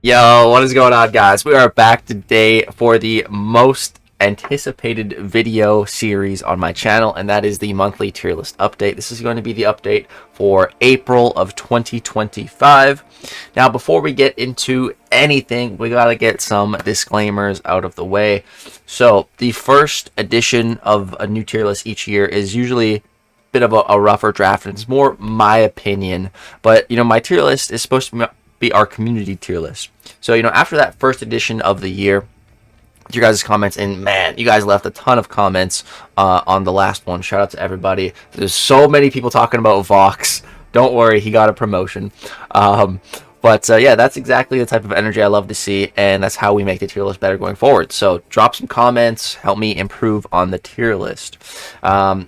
Yo, what is going on, guys? We are back today for the most anticipated video series on my channel, and that is the monthly tier list update. This is going to be the update for April of 2025. Now, before we get into anything, we gotta get some disclaimers out of the way. So, the first edition of a new tier list each year is usually a bit of a rougher draft, and it's more my opinion. But my tier list is supposed to be our community tier list. So, after that first edition of the year, your guys' comments, and man, you guys left a ton of comments on the last one. Shout out to everybody. There's so many people talking about Vox. Don't worry, he got a promotion. But yeah, that's exactly the type of energy I love to see, and that's how we make the tier list better going forward. So drop some comments, help me improve on the tier list.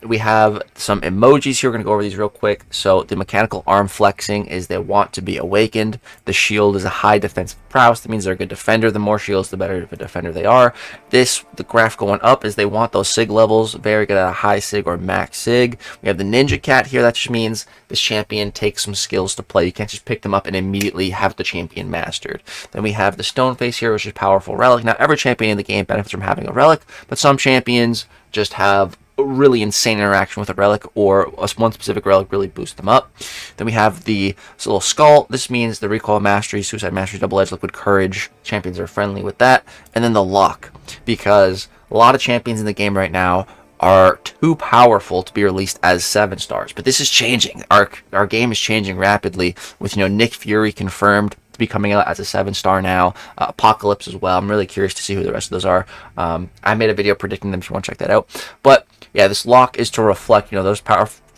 We have some emojis here. We're going to go over these real quick. So the mechanical arm flexing is they want to be awakened. The shield is a high defensive prowess. That means they're a good defender. The more shields, the better of a defender they are. The graph going up is they want those sig levels. Very good at a high sig or max sig. We have the ninja cat here. That just means this champion takes some skills to play. You can't just pick them up and immediately have the champion mastered. Then we have the stone face here, which is powerful relic. Now, every champion in the game benefits from having a relic, but some champions just have a really insane interaction with a relic, or one specific relic really boosts them up. Then we have the little skull. This means the recoil mastery, suicide mastery, double-edged liquid courage. Champions are friendly with that. And then the lock, because a lot of champions in the game right now are too powerful to be released as 7 stars. But this is changing. Our game is changing rapidly with Nick Fury confirmed to be coming out as a 7-star now. Apocalypse as well. I'm really curious to see who the rest of those are. I made a video predicting them if you want to check that out. But yeah, this lock is to reflect those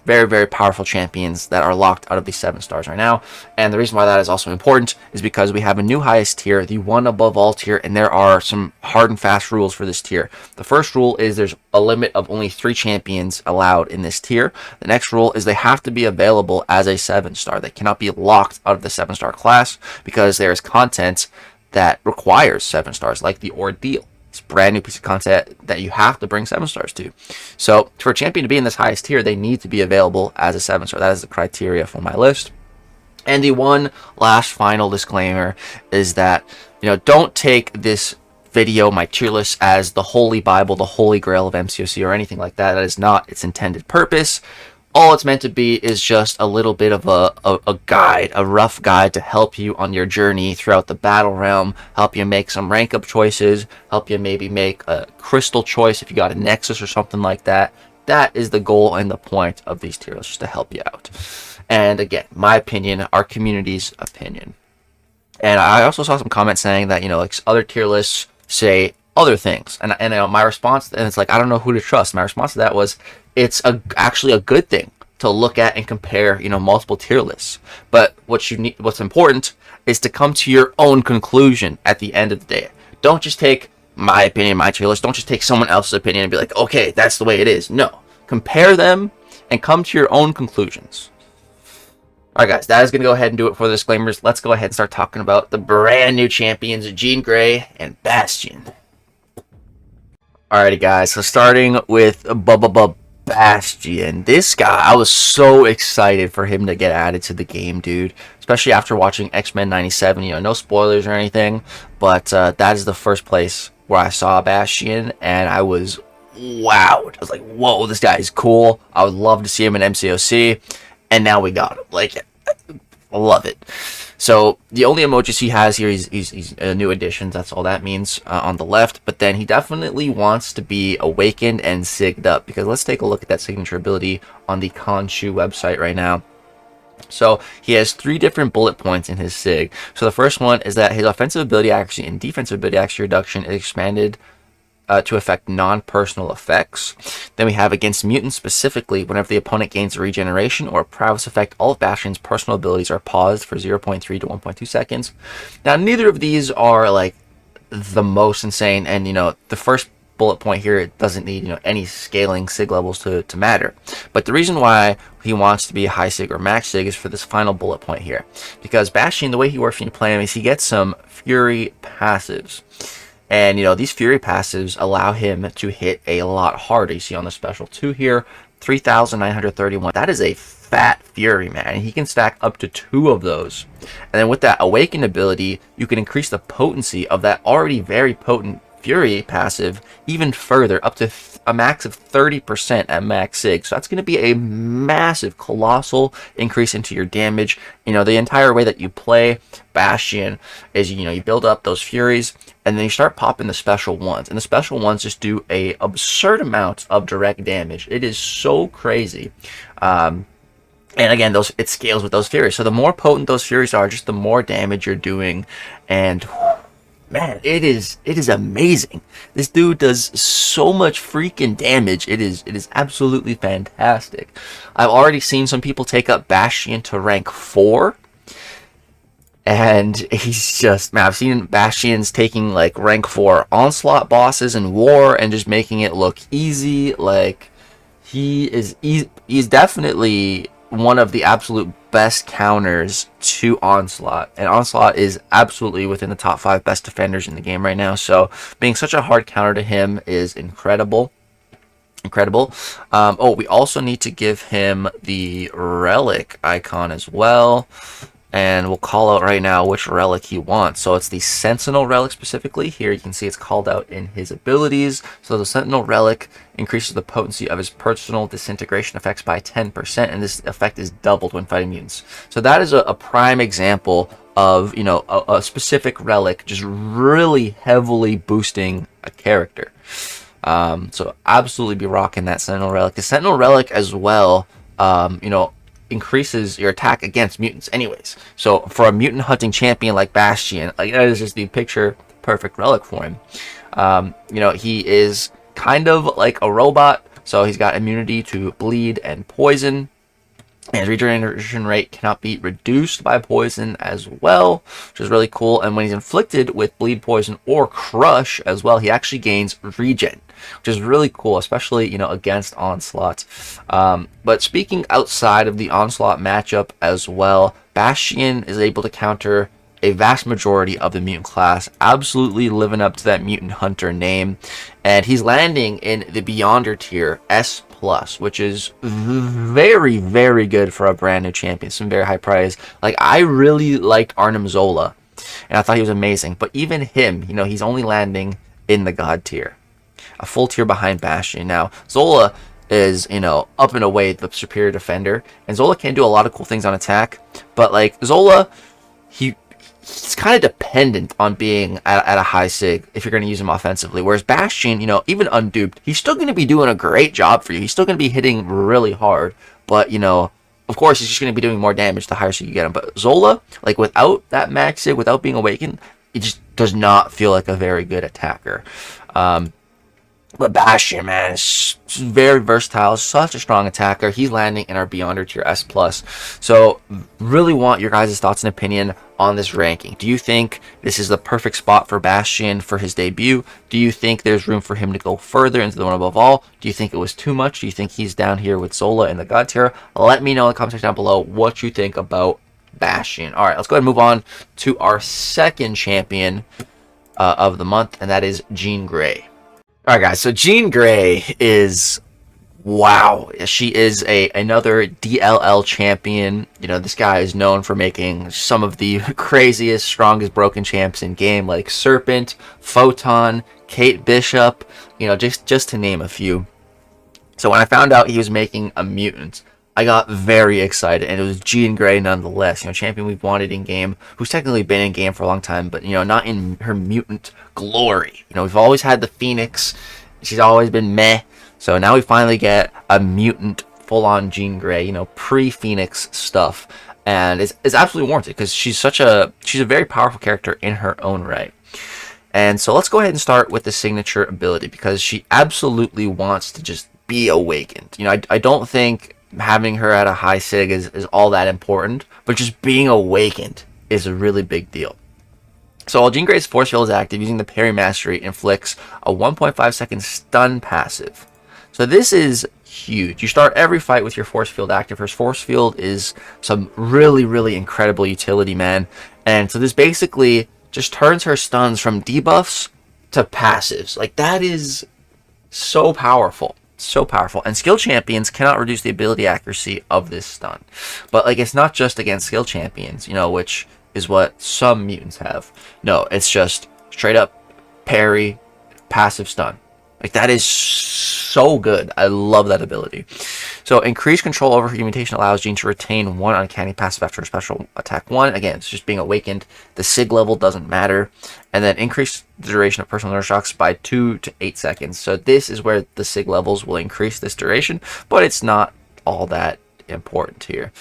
very, very powerful champions that are locked out of these 7 stars right now. And the reason why that is also important is because we have a new highest tier, the one above all tier, and there are some hard and fast rules for this tier. The first rule is there's a limit of only 3 champions allowed in this tier. The next rule is they have to be available as a 7-star. They cannot be locked out of the 7-star class because there is content that requires 7 stars, like the Ordeal. It's a brand new piece of content that you have to bring 7 stars to. So for a champion to be in this highest tier, they need to be available as a 7-star. That is the criteria for my list. And the one last final disclaimer is that, don't take this video, my tier list, as the holy Bible, the holy grail of MCOC or anything like that. That is not its intended purpose. All it's meant to be is just a little bit of a guide, a rough guide to help you on your journey throughout the battle realm, help you make some rank up choices, help you maybe make a crystal choice if you got a nexus or something like that. That is the goal and the point of these tier lists, just to help you out. And again, my opinion, our community's opinion. And I also saw some comments saying that, like other tier lists say other things. And my response, and it's like, I don't know who to trust. My response to that was, it's actually a good thing to look at and compare, multiple tier lists. But what's important is to come to your own conclusion at the end of the day. Don't just take my opinion, my tier list. Don't just take someone else's opinion and be like, okay, that's the way it is. No, compare them and come to your own conclusions. All right, guys, that is going to go ahead and do it for the disclaimers. Let's go ahead and start talking about the brand new champions, Jean Grey and Bastion. Alrighty, guys, so starting with Bastion. This guy, I was so excited for him to get added to the game, dude. Especially after watching X-Men 97. No spoilers or anything, but that is the first place where I saw Bastion, and I was wowed. I was like, whoa, this guy is cool. I would love to see him in MCOC, and now we got him. Like, I love it. So the only emojis he has here, he's new additions. That's all that means on the left. But then he definitely wants to be awakened and sigged up, because let's take a look at that signature ability on the Khonshu website right now. So he has 3 different bullet points in his sig. So the first one is that his offensive ability accuracy and defensive ability accuracy reduction is expanded to affect non-personal effects. Then we have against mutants specifically, whenever the opponent gains a regeneration or a prowess effect, all of Bastion's personal abilities are paused for 0.3 to 1.2 seconds. Now, neither of these are like the most insane, and the first bullet point here, it doesn't need any scaling sig levels to matter. But the reason why he wants to be a high sig or max sig is for this final bullet point here, because Bastion, the way he works when you play him is he gets some fury passives. And, these Fury passives allow him to hit a lot harder. You see on the special 2 here, 3,931. That is a fat Fury, man. He can stack up to 2 of those. And then with that Awaken ability, you can increase the potency of that already very potent Fury passive even further, up to a max of 30% at max sig. So that's going to be a massive, colossal increase into your damage. The entire way that you play Bastion is, you build up those Furies, and then you start popping the special ones. And the special ones just do a absurd amount of direct damage. It is so crazy. And again, it scales with those Furies. So the more potent those Furies are, just the more damage you're doing. And man, it is amazing. This dude does so much freaking damage. It is absolutely fantastic. I've already seen some people take up Bastion to rank 4. And he's just, man, I've seen Bastions taking like rank 4 onslaught bosses in war and just making it look easy. Like, he's definitely one of the absolute best counters to Onslaught, and Onslaught is absolutely within the top 5 best defenders in the game right now, so being such a hard counter to him is incredible. We also need to give him the relic icon as well, and we'll call out right now which relic he wants. So it's the Sentinel relic specifically. Here you can see it's called out in his abilities. So the Sentinel relic increases the potency of his personal disintegration effects by 10%, and this effect is doubled when fighting mutants. So that is a prime example of a specific relic just really heavily boosting a character. So absolutely be rocking that Sentinel relic. The Sentinel relic as well, increases your attack against mutants anyways. So for a mutant hunting champion like Bastion, like, that is just the picture perfect relic for him. He is kind of like a robot, so he's got immunity to bleed and poison, and his regeneration rate cannot be reduced by poison as well, which is really cool. And when he's inflicted with bleed, poison, or crush as well, he actually gains regen, which is really cool, especially against Onslaught. But speaking outside of the Onslaught matchup as well, Bastion is able to counter a vast majority of the mutant class, absolutely living up to that mutant hunter name, and he's landing in the Beyonder tier S+, which is very, very good for a brand new champion. Some very high price. Like, I really liked Arnim Zola, and I thought he was amazing, but even him, he's only landing in the God tier, a full tier behind Bastion. Now, Zola is, up and away the superior defender, and Zola can do a lot of cool things on attack, but like Zola, he's kind of dependent on being at a high sig if you're going to use him offensively. Whereas Bastion, even unduped, he's still going to be doing a great job for you. He's still going to be hitting really hard, but of course, he's just going to be doing more damage the higher sig you get him. But Zola, like, without that max sig, without being awakened, he just does not feel like a very good attacker. But Bastion, man, is very versatile, such a strong attacker. He's landing in our Beyonder tier S+. So really want your guys' thoughts and opinion on this ranking. Do you think this is the perfect spot for Bastion for his debut? Do you think there's room for him to go further into the one above all? Do you think it was too much? Do you think he's down here with Zola in the God tier? Let me know in the comment section down below what you think about Bastion. All right, let's go ahead and move on to our second champion of the month, and that is Jean Grey. Alright guys, so Jean Grey is, wow, she is another DLL champion. This guy is known for making some of the craziest, strongest broken champs in game, like Serpent, Photon, Kate Bishop, just to name a few. So when I found out he was making a mutant, I got very excited, and it was Jean Grey nonetheless, champion we've wanted in game, who's technically been in game for a long time, but, not in her mutant glory. We've always had the Phoenix, she's always been meh, so now we finally get a mutant full-on Jean Grey, pre-Phoenix stuff, and it's absolutely warranted, because she's a very powerful character in her own right. And so let's go ahead and start with the signature ability, because she absolutely wants to just be awakened. I don't think having her at a high sig is all that important, but just being awakened is a really big deal. So while Jean Grey's force field is active, using the parry mastery inflicts a 1.5 second stun passive. So this is huge. You start every fight with your force field active. Her force field is some really, really incredible utility, man. And so this basically just turns her stuns from debuffs to passives. Like, that is so powerful. So powerful. And skill champions cannot reduce the ability accuracy of this stun. But like, it's not just against skill champions, you know, which is what some mutants have. No, it's just straight up parry, passive stun. Like, that is so good. I love that ability. So increased control over her mutation allows Jean to retain 1 uncanny passive after her special attack 1. Again, it's just being awakened. The sig level doesn't matter. And then increase the duration of personal neuroshocks by 2 to 8 seconds. So this is where the sig levels will increase this duration, but it's not all that important here.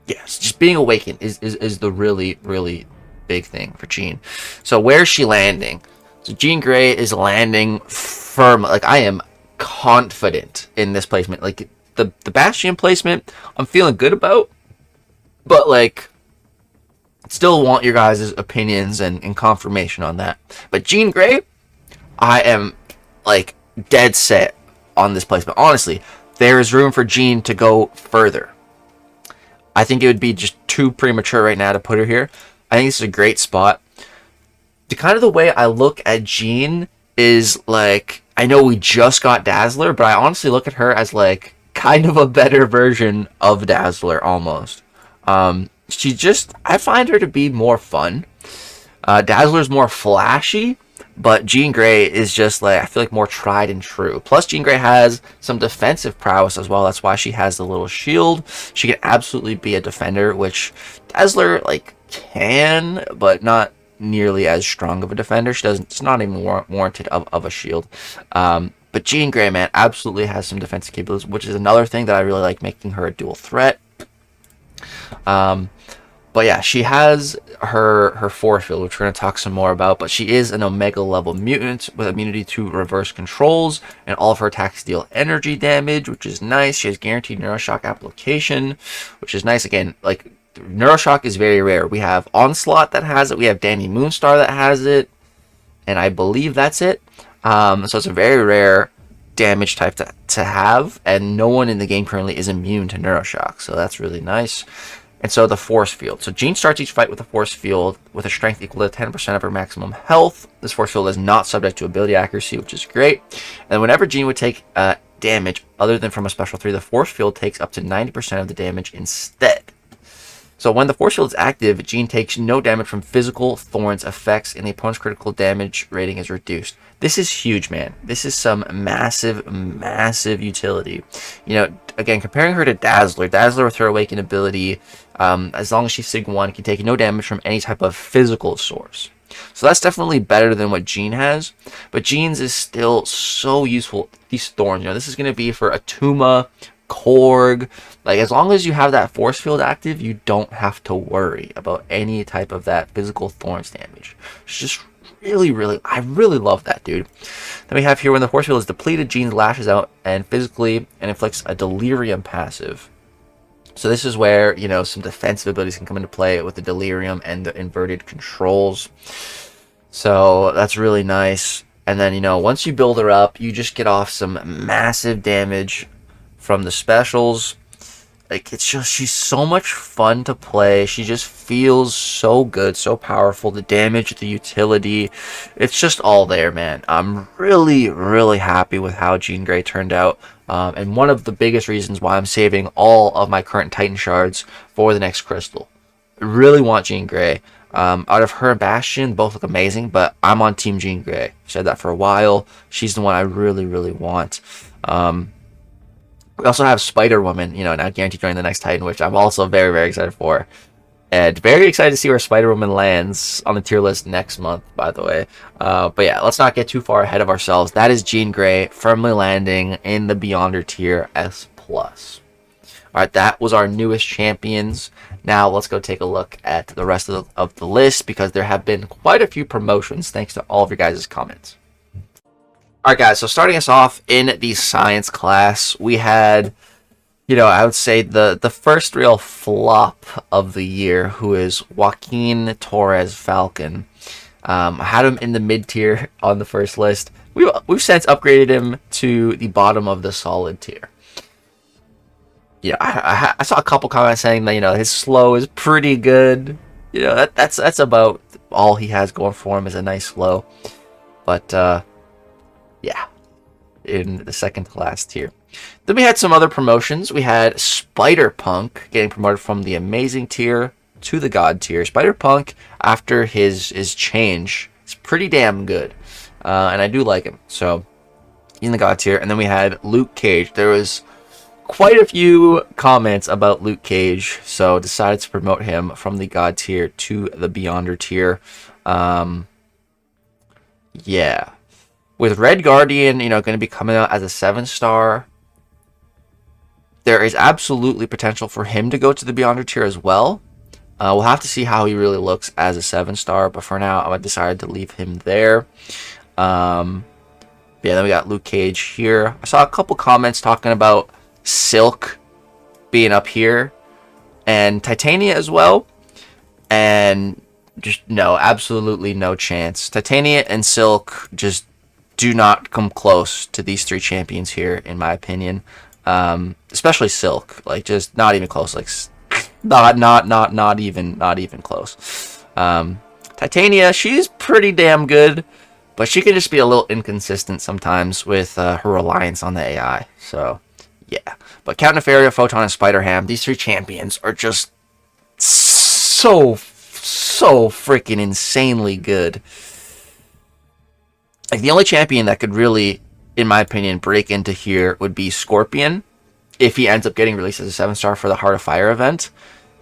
Yes, just being awakened is the really, really big thing for Jean. So where's she landing? So Jean Grey is landing firm. Like, I am confident in this placement. Like, the Bastion placement, I'm feeling good about. But, like, still want your guys' opinions and confirmation on that. But Jean Grey, I am, like, dead set on this placement. Honestly, there is room for Jean to go further. I think it would be just too premature right now to put her here. I think this is a great spot. The way I look at Jean is, like, I know we just got Dazzler, but I honestly look at her as, like, kind of a better version of Dazzler, almost. I find her to be more fun. Dazzler's more flashy, but Jean Grey is just, like, I feel like more tried and true. Plus, Jean Grey has some defensive prowess as well. That's why she has the little shield. She can absolutely be a defender, which Dazzler, like, can, but not nearly as strong of a defender. It's not even warranted of a shield. But Jean Grey, man, absolutely has some defensive capabilities, which is another thing that I really like, making her a dual threat. But yeah, she has her force field, which we're going to talk some more about. But she is an Omega level mutant with immunity to reverse controls, and all of her attacks deal energy damage, which is nice. She has guaranteed Neuroshock application, which is nice. Again, like, Neuroshock is very rare. We have Onslaught that has it. We have Danny Moonstar that has it. And I believe that's it. So it's a very rare damage type to have. And no one in the game currently is immune to Neuroshock. So that's really nice. And so the force field. So Jean starts each fight with a force field with a strength equal to 10% of her maximum health. This force field is not subject to ability accuracy, which is great. And whenever Jean would take damage other than from a special 3, the force field takes up to 90% of the damage instead. So when the force field is active, Jean takes no damage from physical thorns effects, and the opponent's critical damage rating is reduced. This is huge, man. This is some massive, massive utility. You know, again, comparing her to Dazzler. Dazzler with her awakened ability, as long as she's Sig 1, can take no damage from any type of physical source. So that's definitely better than what Jean has. But Jean's is still so useful. These thorns, you know, this is going to be for Atuma, Korg. Like, as long as you have that force field active, you don't have to worry about any type of that physical thorns damage. It's just I really love that, dude. Then we have here, when the force field is depleted, Jean lashes out and physically and inflicts a delirium passive. So this is where, you know, some defensive abilities can come into play with the delirium and the inverted controls. So that's really nice. And then, you know, once you build her up, you just get off some massive damage from the specials. Like, it's just, she's so much fun to play. She just feels so good, so powerful. The damage, the utility, it's just all there, man. I'm really, really happy with how Jean Grey turned out. And one of the biggest reasons why I'm saving all of my current Titan shards for the next crystal. I really want Jean Grey. Out of her and Bastion, both look amazing, but I'm on Team Jean Grey. I've said that for a while. She's the one I really, really want. We also have Spider-Woman, you know, now guaranteed joining the next Titan, which I'm also very, very excited for. And very excited to see where Spider-Woman lands on the tier list next month, by the way. But yeah, let's not get too far ahead of ourselves. That is Jean Grey firmly landing in the Beyonder tier S+. Alright, that was our newest champions. Now let's go take a look at the rest of the list, because there have been quite a few promotions thanks to all of your guys' comments. Alright guys, so starting us off in the science class, we had, you know, I would say the first real flop of the year, who is Joaquin Torres Falcon. I had him in the mid tier on the first list. We've since upgraded him to the bottom of the solid tier. Yeah, I saw a couple comments saying that, you know, his slow is pretty good. You know, that's about all he has going for him, is a nice slow. But yeah, in the second to last tier. Then we had some other promotions. We had Spider-Punk getting promoted from the amazing tier to the god tier. Spider-Punk, after his change, is pretty damn good. And I do like him. So, he's in the god tier. And then we had Luke Cage. There was quite a few comments about Luke Cage, so decided to promote him from the god tier to the Beyonder tier. Yeah. With Red Guardian, going to be coming out as a 7-star, there is absolutely potential for him to go to the Beyonder tier as well. We'll have to see how he really looks as a 7-star, but for now, I decided to leave him there. Yeah, then we got Luke Cage here. I saw a couple comments talking about Silk being up here and Titania as well, and just no, absolutely no chance. Titania and Silk just do not come close to these 3 champions here, in my opinion. Especially Silk, like just not even close. Like not even close. Titania, she's pretty damn good, but she can just be a little inconsistent sometimes with her reliance on the AI. So yeah, but Count Nefaria, Photon, and Spider-Ham, these 3 champions are just so freaking insanely good. Like, the only champion that could really, in my opinion, break into here would be Scorpion. If he ends up getting released as a 7-star for the Heart of Fire event,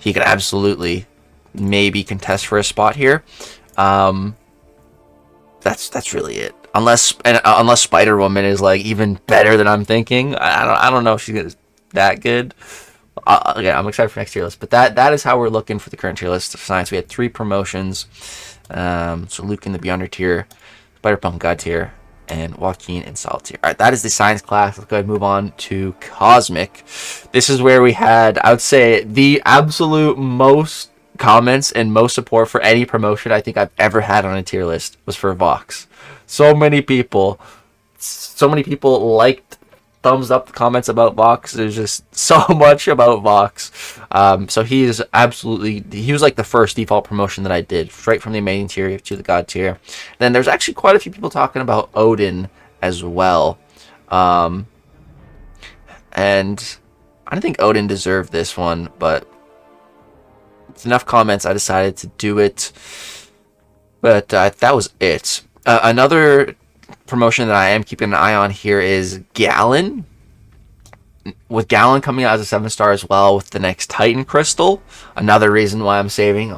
he could absolutely maybe contest for a spot here. That's really it. Unless Spider-Woman is like even better than I'm thinking. I don't know if she's that good. Yeah, I'm excited for next tier list. But that is how we're looking for the current tier list of Science. We had 3 promotions. So Luke in the Beyonder tier, Spider-Punk God tier, and Joaquin in Solid tier. All right, that is the Science class. Let's go ahead and move on to Cosmic. This is where we had, I would say, the absolute most comments and most support for any promotion I think I've ever had on a tier list was for Vox. So many people liked, thumbs up the comments about Vox. There's just so much about Vox. So he was like the first default promotion that I did, straight from the amazing tier to the god tier. And then there's actually quite a few people talking about Odin as well. And I don't think Odin deserved this one, but with enough comments, I decided to do it. But that was it. Another promotion that I am keeping an eye on here is Gallon. With Gallon coming out as a 7-star as well with the next Titan Crystal. Another reason why I'm saving.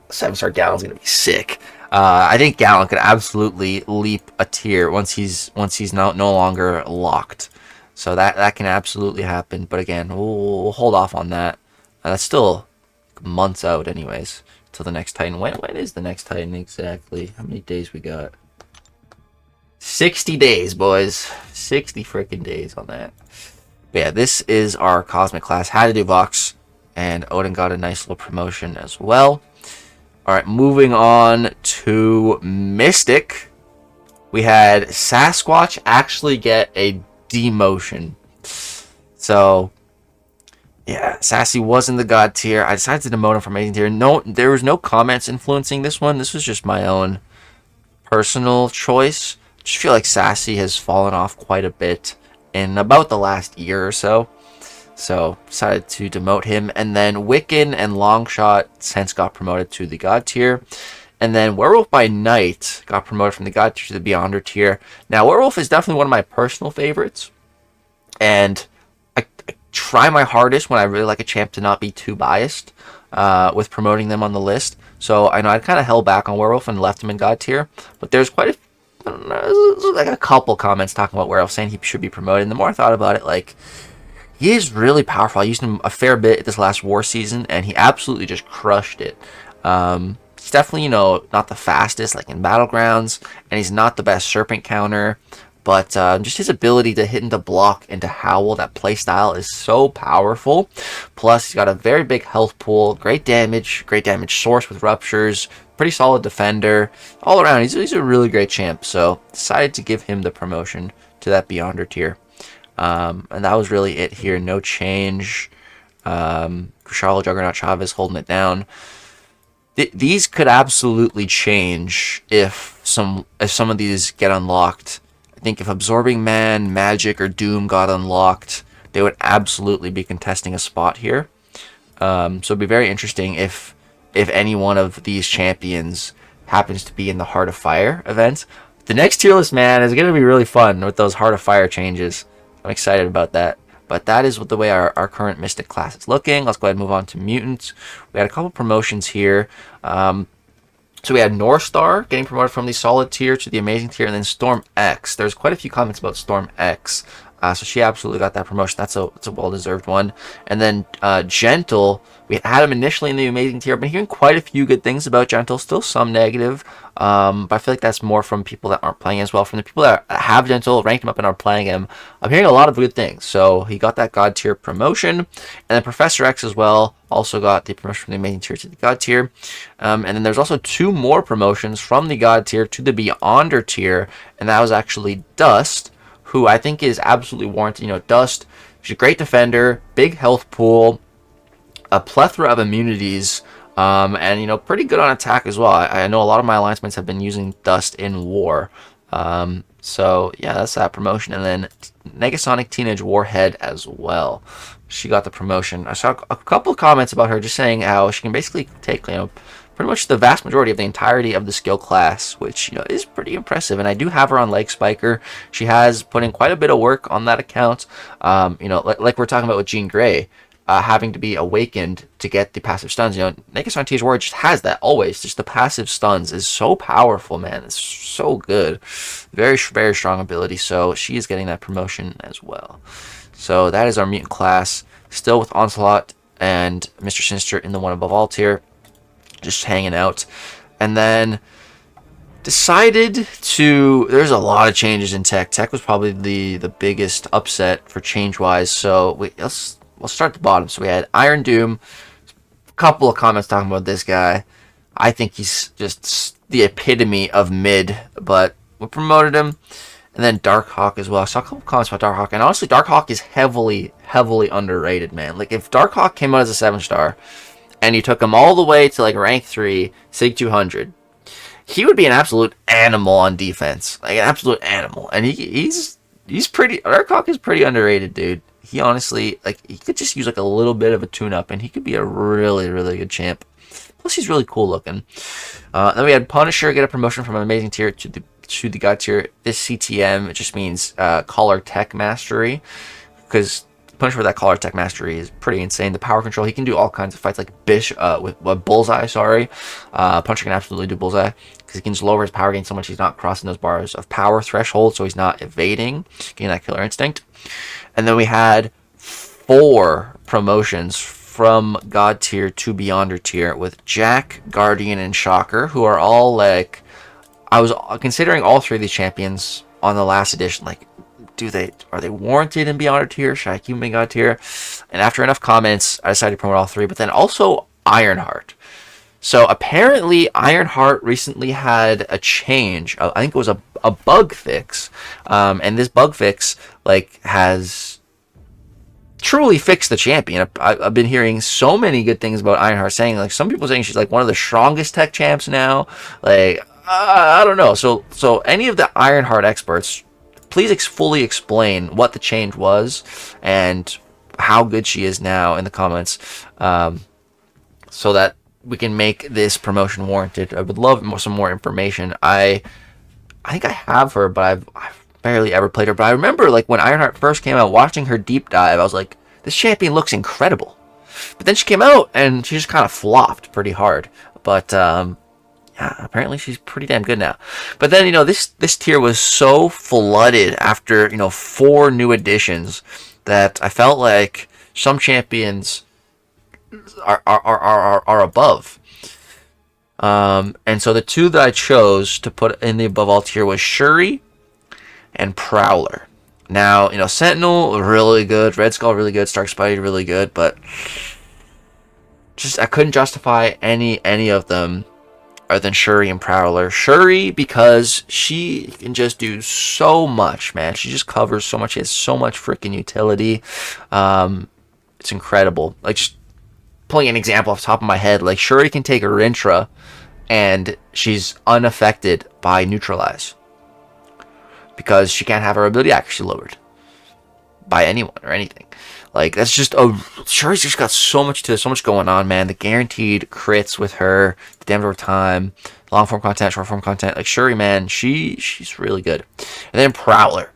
7-star Gallon's going to be sick. I think Gallon could absolutely leap a tier once he's no longer locked. So that can absolutely happen. But again, we'll hold off on that. That's still months out anyways till the next Titan. When is the next Titan exactly? How many days we got? 60 days, boys. 60 freaking days on that. But yeah, this is our Cosmic class. Had to do Vox, and Odin got a nice little promotion as well. Alright, moving on to Mystic. We had Sasquatch actually get a demotion. So yeah, Sassy was in the god tier. I decided to demote him from amazing tier. No, there was no comments influencing this one. This was just my own personal choice. Just feel like Sassy has fallen off quite a bit in about the last year or so. So decided to demote him. And then Wiccan and Longshot since got promoted to the god tier. And then Werewolf by Night got promoted from the god tier to the Beyonder tier. Now, Werewolf is definitely one of my personal favorites. And I try my hardest when I really like a champ to not be too biased with promoting them on the list. So I know I kind of held back on Werewolf and left him in god tier. But there's quite a I don't know, like a couple comments talking about Werewolf saying he should be promoted. And the more I thought about it, like, he is really powerful. I used him a fair bit this last war season, and he absolutely just crushed it. He's definitely, not the fastest, like in Battlegrounds, and he's not the best Serpent counter. But just his ability to hit into block into Howl, that playstyle is so powerful. Plus, he's got a very big health pool, great damage source with Ruptures, pretty solid defender. All around, he's a really great champ. So, decided to give him the promotion to that Beyonder tier. And that was really it here. No change. Crucial, Juggernaut, Chavez holding it down. These could absolutely change if some of these get unlocked think if Absorbing Man, Magic, or Doom got unlocked, they would absolutely be contesting a spot here. So it'd be very interesting if any one of these champions happens to be in the Heart of Fire event. The next tier list, man, is going to be really fun with those Heart of Fire changes. I'm excited about that. But that is the way our current Mystic class is looking. Let's go ahead and move on to Mutants. We had a couple promotions here. So we had North Star getting promoted from the Solid tier to the Amazing tier, and then Storm X. There's quite a few comments about Storm X. So she absolutely got that promotion. That's a well-deserved one. And then Gentle, we had him initially in the Amazing tier. I've been hearing quite a few good things about Gentle. Still some negative. But I feel like that's more from people that aren't playing as well. From the people that have Gentle, ranked him up and are playing him, I'm hearing a lot of good things. So he got that God tier promotion. And then Professor X as well also got the promotion from the Amazing tier to the God tier. And then there's also 2 more promotions from the God tier to the Beyonder tier. And that was actually Dust, who I think is absolutely warranted. You know, Dust, she's a great defender, big health pool, a plethora of immunities, and, you know, pretty good on attack as well. I know a lot of my alliance mates have been using Dust in War. So, yeah, that's that promotion. And then Negasonic Teenage Warhead as well. She got the promotion. I saw a couple of comments about her just saying how she can basically take, you know, pretty much the vast majority of the entirety of the skill class, which, you know, is pretty impressive. And I do have her on Leg Spiker. She has put in quite a bit of work on that account. You know, like we're talking about with Jean Grey, having to be awakened to get the passive stuns. You know, Negasonic Teenage Warrior just has that always. Just the passive stuns is so powerful, man. It's so good. Very, very strong ability. So she is getting that promotion as well. So that is our Mutant class. Still with Onslaught and Mr. Sinister in the One Above All tier. Just hanging out. And then decided to... There's a lot of changes in Tech. Tech was probably the biggest upset for change-wise. So we'll start at the bottom. So we had Iron Doom. A couple of comments talking about this guy. I think he's just the epitome of mid. But we promoted him. And then Darkhawk as well. I saw a couple comments about Darkhawk. And honestly, Darkhawk is heavily, heavily underrated, man. Like, if Darkhawk came out as a 7-star... and you took him all the way to like rank 3, Sig 200, he would be an absolute animal on defense. Like an absolute animal. And he's pretty... Darkhawk is pretty underrated, dude. He honestly, like, he could just use like a little bit of a tune-up, and he could be a really, really good champ. Plus, he's really cool looking. Then we had Punisher get a promotion from an Amazing tier to the God tier. This CTM, it just means Collar Tech Mastery, because Punisher with that Collar Tech Mastery is pretty insane. The power control, he can do all kinds of fights, like with Bullseye, sorry. Punisher can absolutely do Bullseye, because he can just lower his power gain so much he's not crossing those bars of power threshold, so he's not evading, getting that Killer Instinct. And then we had 4 promotions from God tier to Beyonder tier with Jack, Guardian, and Shocker, who are all like... I was considering all 3 of these champions on the last edition, like, are they warranted in Beyonder tier? Should I keep them in God tier? And after enough comments, I decided to promote all 3. But then also Ironheart. So apparently Ironheart recently had a change. I think it was a bug fix. And this bug fix like has truly fixed the champion. I've been hearing so many good things about Ironheart, saying like some people saying she's like one of the strongest tech champs now. Like I don't know. So any of the Ironheart experts, please fully explain what the change was and how good she is now in the comments, so that we can make this promotion warranted. I would love some more information. I think I have her, but I've barely ever played her. But I remember, like, when Ironheart first came out, watching her deep dive, I was like, this champion looks incredible. But then she came out, and she just kind of flopped pretty hard. But, yeah, apparently she's pretty damn good now. But then, you know, this tier was so flooded after, you know, 4 new additions that I felt like some champions are above. And so the 2 that I chose to put in the above all tier was Shuri and Prowler. Now, you know, Sentinel, really good. Red Skull, really good. Stark Spidey, really good. But just I couldn't justify any of them other than Shuri and Prowler. Shuri, because she can just do so much, man. She just covers so much. She has so much freaking utility. It's incredible. Like, just pulling an example off the top of my head, like, Shuri can take a Rintra, and she's unaffected by Neutralize. because she can't have her ability accuracy lowered by anyone or anything. Like, that's just Shuri's just got so much going on, man. The guaranteed crits with her, the damage over time, long form content, short form content. Like, Shuri, man, she's really good. And then Prowler,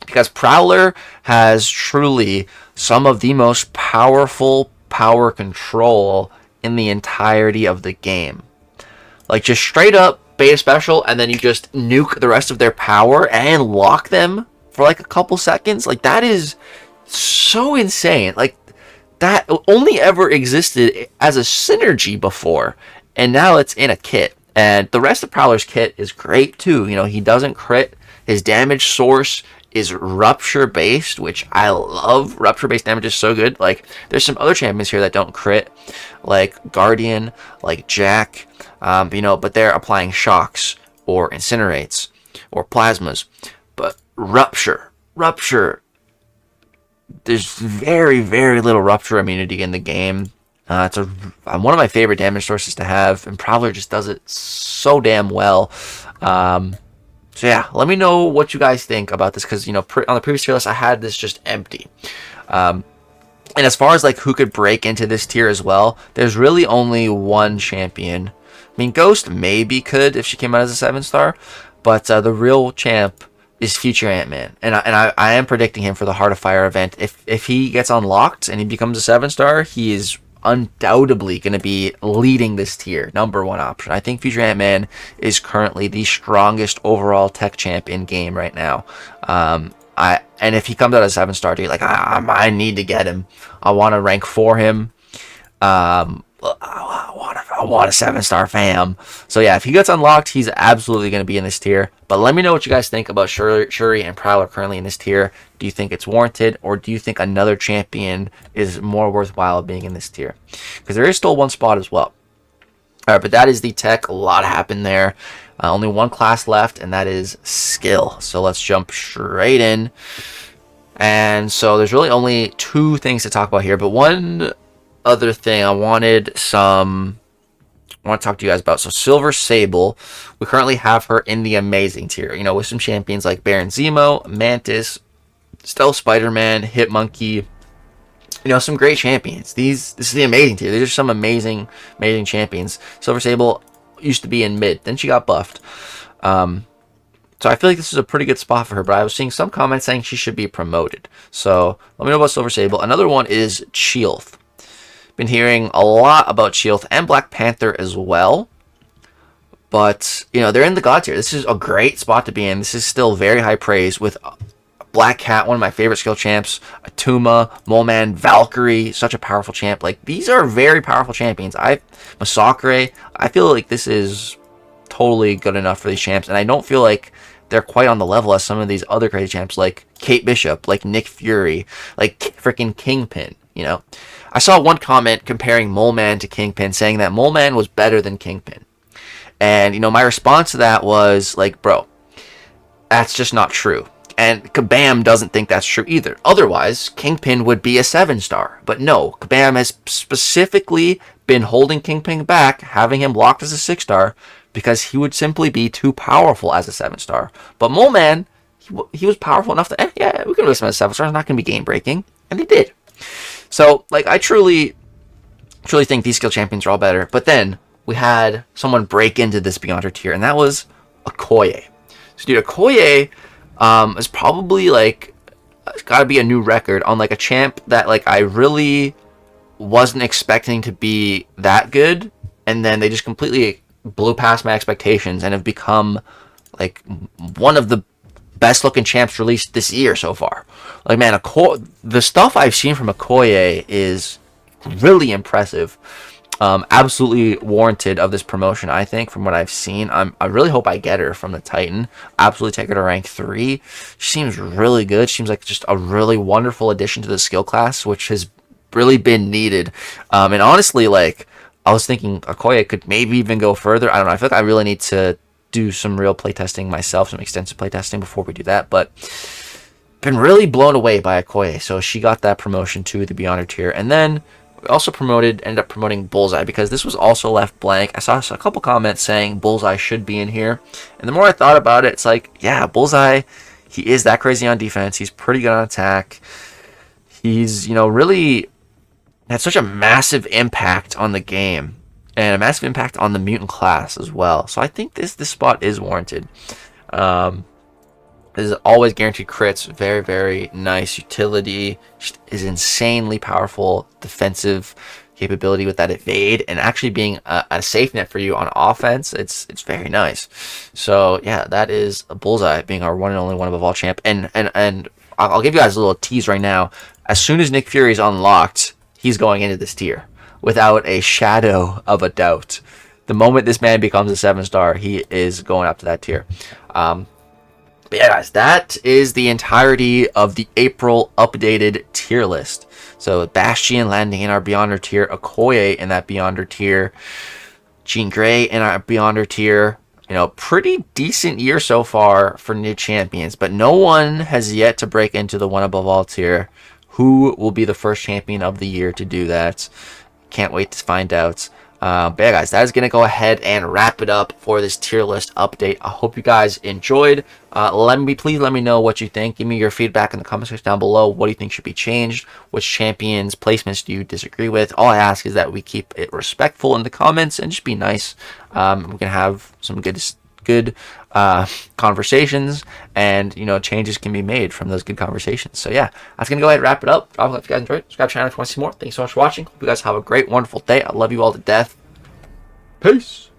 because Prowler has truly some of the most powerful power control in the entirety of the game. Like, just straight up beta special, and then you just nuke the rest of their power and lock them for like a couple seconds. Like, that is so insane. Like, that only ever existed as a synergy before, and now it's in a kit. And the rest of Prowler's kit is great too. You know, he doesn't crit. His damage source is rupture based, which I love. Rupture based damage is so good. Like, there's some other champions here that don't crit, like Guardian, like Jack, you know, but they're applying shocks or incinerates or plasmas. But rupture, there's very, very little rupture immunity in the game. It's one of my favorite damage sources to have, and Prowler just does it so damn well. So yeah, let me know what you guys think about this, because, you know, on the previous tier list, I had this just empty. And as far as like who could break into this tier as well, there's really only one champion. I mean, Ghost maybe could if she came out as a 7-star, but the real champ is Future Ant-Man, and I am predicting him for the Heart of Fire event. If he gets unlocked and he becomes a 7-star, he is undoubtedly going to be leading this tier, #1 option. I think Future Ant-Man is currently the strongest overall tech champ in game right now. And if he comes out as a 7-star, dude, like, I need to get him. I want to rank for him. I want a 7-star fam. So yeah, if he gets unlocked, he's absolutely going to be in this tier. But let me know what you guys think about Shuri and Prowler currently in this tier. Do you think it's warranted, or do you think another champion is more worthwhile being in this tier? Because there is still one spot as well. All right, but that is the tech. A lot happened there. Only one class left, and that is skill. So let's jump straight in. And so there's really only 2 things to talk about here, but one other thing I want to talk to you guys about. So Silver Sable, we currently have her in the amazing tier, you know, with some champions like Baron Zemo, Mantis, Stealth Spider-Man, Hitmonkey, you know, some great champions. This is the amazing tier. These are some amazing champions. Silver Sable used to be in mid, then she got buffed. So I feel like this is a pretty good spot for her, but I was seeing some comments saying she should be promoted. So let me know about Silver Sable. Another one is Chilth. Been hearing a lot about Chilth and Black Panther as well, but, you know, they're in the god tier. This is a great spot to be in. This is still very high praise with Black Cat, one of my favorite skill champs, Atuma, Mole Man, Valkyrie, such a powerful champ. Like, these are very powerful champions. Masakre, I feel like this is totally good enough for these champs, and I don't feel like they're quite on the level as some of these other crazy champs like Kate Bishop, like Nick Fury, like freaking Kingpin, you know. I saw one comment comparing Mole Man to Kingpin, saying that Mole Man was better than Kingpin. And, you know, my response to that was, like, bro, that's just not true. And Kabam doesn't think that's true either. Otherwise, Kingpin would be a 7-star. But no, Kabam has specifically been holding Kingpin back, having him locked as a 6-star, because he would simply be too powerful as a 7-star. But Mole Man, he was powerful enough that, yeah, we can release him as a 7-star. It's not going to be game breaking. And they did. So, like, I truly think these skill champions are all better. But then we had someone break into this Beyonder tier, and that was Okoye. So, dude, Okoye is probably, like, it's got to be a new record on, like, a champ that, like, I really wasn't expecting to be that good. And then they just completely blew past my expectations and have become, like, one of the best looking champs released this year so far. Like, man, the stuff I've seen from Okoye is really impressive. Absolutely warranted of this promotion, I think, from what I've seen. I really hope I get her from the Titan. Absolutely take her to rank 3. She seems really good. She seems like just a really wonderful addition to the skill class, which has really been needed. And honestly, like, I was thinking Okoye could maybe even go further. I don't know. I feel like I really need to do some real playtesting myself, some extensive playtesting before we do that. But been really blown away by Okoye. So she got that promotion to the Beyonder tier. And then We also ended up promoting Bullseye because this was also left blank. I saw a couple comments saying Bullseye should be in here. And the more I thought about it, it's like, yeah, Bullseye, he is that crazy on defense. He's pretty good on attack. He's, really had such a massive impact on the game and a massive impact on the mutant class as well. So I think this spot is warranted. This is always guaranteed crits. Very, very nice utility. Just is insanely powerful defensive capability with that evade and actually being a safe net for you on offense. It's very nice. So yeah, that is a Bullseye being our one and only one above all champ. And I'll give you guys a little tease right now. As soon as Nick Fury is unlocked, he's going into this tier without a shadow of a doubt. The moment this man becomes a 7-star, he is going up to that tier. But yeah, guys, that is the entirety of the April updated tier list. So Bastion landing in our Beyonder tier, Okoye in that Beyonder tier, Jean Grey in our Beyonder tier. Pretty decent year so far for new champions, but no one has yet to break into the one above all tier. Who will be the first champion of the year to do that? Can't wait to find out. But yeah, guys, that is going to go ahead and wrap it up for this tier list update. I hope you guys enjoyed. Please let me know what you think. Give me your feedback in the comment section down below. What do you think should be changed? Which champions placements do you disagree with? All I ask is that we keep it respectful in the comments and just be nice. We can have some good conversations, and changes can be made from those good conversations. So yeah, that's gonna go ahead and wrap it up. I hope you guys enjoyed. Subscribe to the channel if you want to see more. Thanks so much for watching. Hope you guys have a great, wonderful day. I love you all to death. Peace.